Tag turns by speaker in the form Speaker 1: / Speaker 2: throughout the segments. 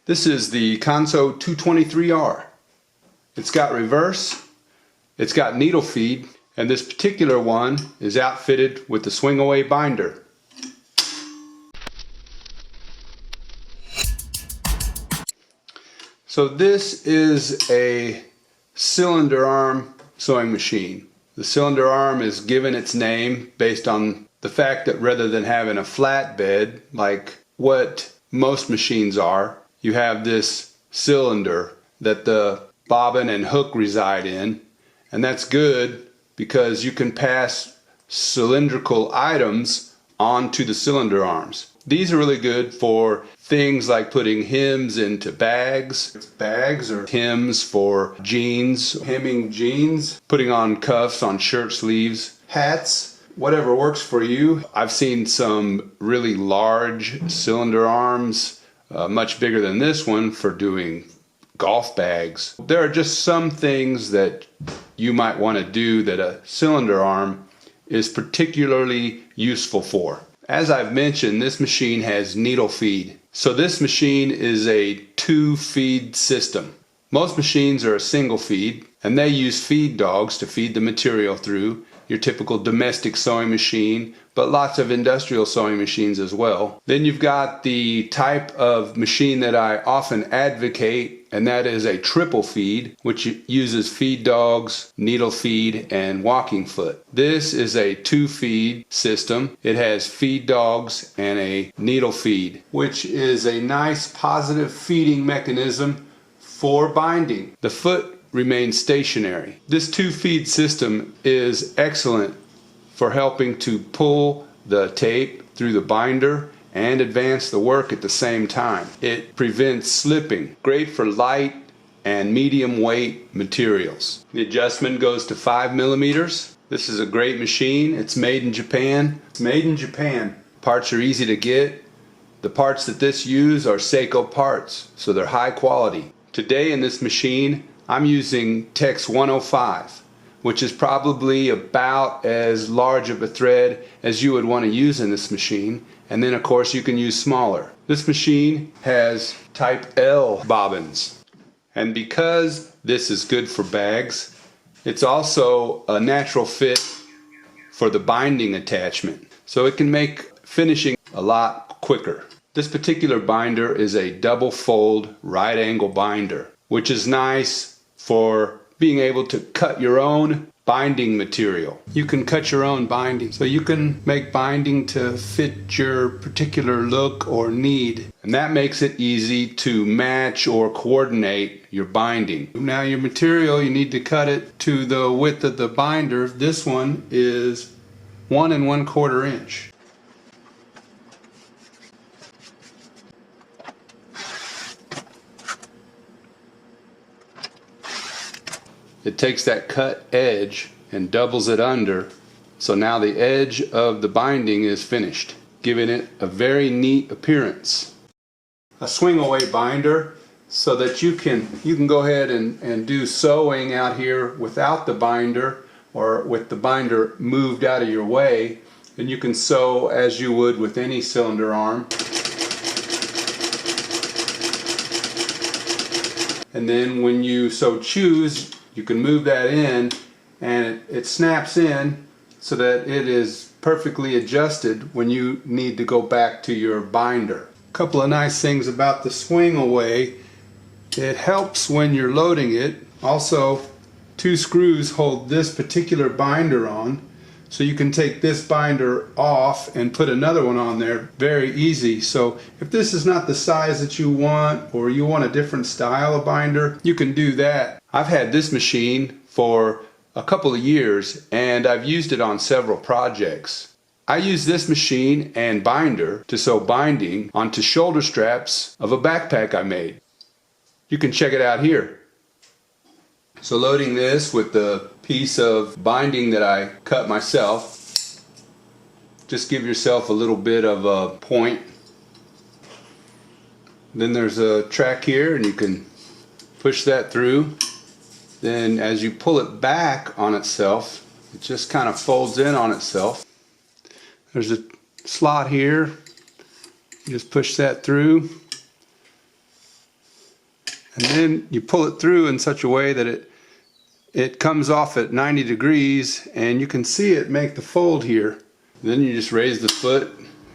Speaker 1: This is the Consew 223R. It's got reverse, it's got needle feed, and this particular one is outfitted with the swing away binder. So this is a cylinder arm sewing machine. The cylinder arm is given its name based on the fact that rather than having a flat bed like what most machines are, you have this cylinder that the bobbin and hook reside in, and that's good because you can pass cylindrical items onto the cylinder arms. These are really good for things like putting hems into bags or hems for jeans, hemming jeans, putting on cuffs on shirt sleeves, hats, whatever works for you. I've seen some really large cylinder arms, much bigger than this one, for doing golf bags. There are just some things that you might want to do that a cylinder arm is particularly useful for. As I've mentioned, this machine has needle feed. So this machine is a 2-feed system. Most machines are a single feed, and they use feed dogs to feed the material through, your typical domestic sewing machine, but lots of industrial sewing machines as well. Then you've got the type of machine that I often advocate, and that is a triple feed, which uses feed dogs, needle feed, and walking foot. This is a 2-feed system. It has feed dogs and a needle feed, which is a nice positive feeding mechanism for binding. The foot remains stationary. This 2-feed system is excellent for helping to pull the tape through the binder and advance the work at the same time. It prevents slipping. Great for light and medium weight materials. The adjustment goes to 5 millimeters. This is a great machine. It's made in Japan. It's made in Japan. Parts are easy to get. The parts that this use are Seiko parts, so they're high quality. Today in this machine, I'm using Tex 105, which is probably about as large of a thread as you would want to use in this machine. And then of course you can use smaller. This machine has type L bobbins. And because this is good for bags, it's also a natural fit for the binding attachment. So it can make finishing a lot quicker. This particular binder is a double fold right angle binder, which is nice for being able to cut your own binding material. You can cut your own binding, so you can make binding to fit your particular look or need, and that makes it easy to match or coordinate your binding. Now your material, you need to cut it to the width of the binder. This one is 1 1/4 inch. It takes that cut edge and doubles it under, so now the edge of the binding is finished, giving it a very neat appearance. A swing away binder, so that you can go ahead and do sewing out here without the binder, or with the binder moved out of your way, and you can sew as you would with any cylinder arm. And then when you so choose, you can move that in, and it snaps in so that it is perfectly adjusted when you need to go back to your binder. A couple of nice things about the swing away: it helps when you're loading it. Also, 2 screws hold this particular binder on, so you can take this binder off and put another one on there very easy. So if this is not the size that you want, or you want a different style of binder, you can do that. I've had this machine for a couple of years, and I've used it on several projects. I use this machine and binder to sew binding onto shoulder straps of a backpack I made. You can check it out here. So loading this with the piece of binding that I cut myself, just give yourself a little bit of a point. Then there's a track here, and you can push that through. Then as you pull it back on itself, it just kind of folds in on itself. There's a slot here. You just push that through. And then you pull it through in such a way that it comes off at 90 degrees, and you can see it make the fold here. Then you just raise the foot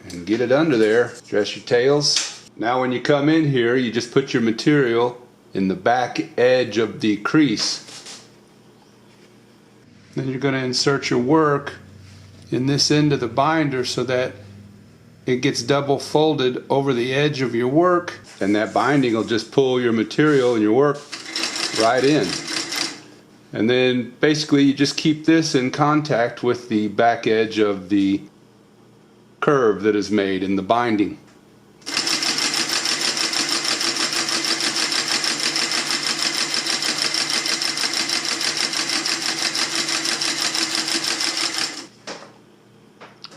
Speaker 1: and get it under there. Dress your tails. Now when you come in here, you just put your material in the back edge of the crease. Then you're going to insert your work in this end of the binder so that it gets double folded over the edge of your work, and that binding will just pull your material and your work right in. And then basically you just keep this in contact with the back edge of the curve that is made in the binding.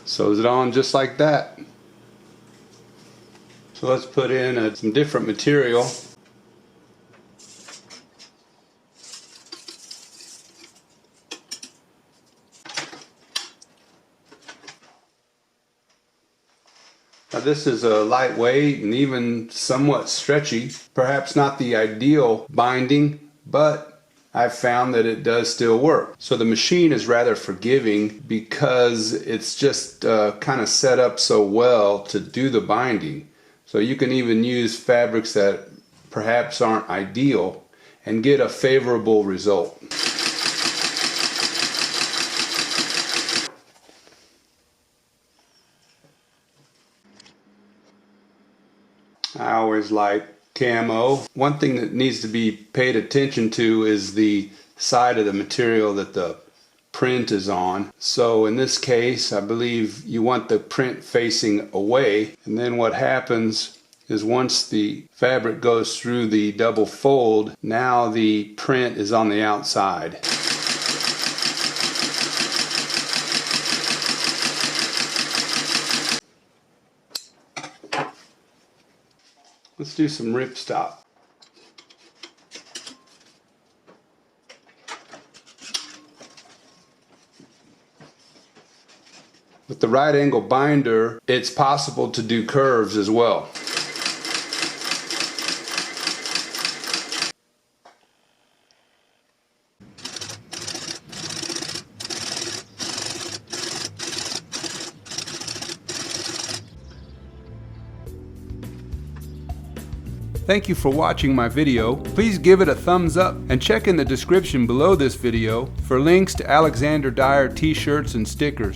Speaker 1: Sews it on just like that. So let's put in some different material. Now this is a lightweight and even somewhat stretchy. Perhaps not the ideal binding, but I've found that it does still work. So the machine is rather forgiving because it's just kind of set up so well to do the binding. So you can even use fabrics that perhaps aren't ideal and get a favorable result. I always like camo. One thing that needs to be paid attention to is the side of the material that the print is on. So in this case, I believe you want the print facing away, and then what happens is once the fabric goes through the double fold, now the print is on the outside. Let's do some ripstop. With the right angle binder, it's possible to do curves as well. Thank you for watching my video. Please give it a thumbs up and check in the description below this video for links to Alexander Dyer t-shirts and stickers.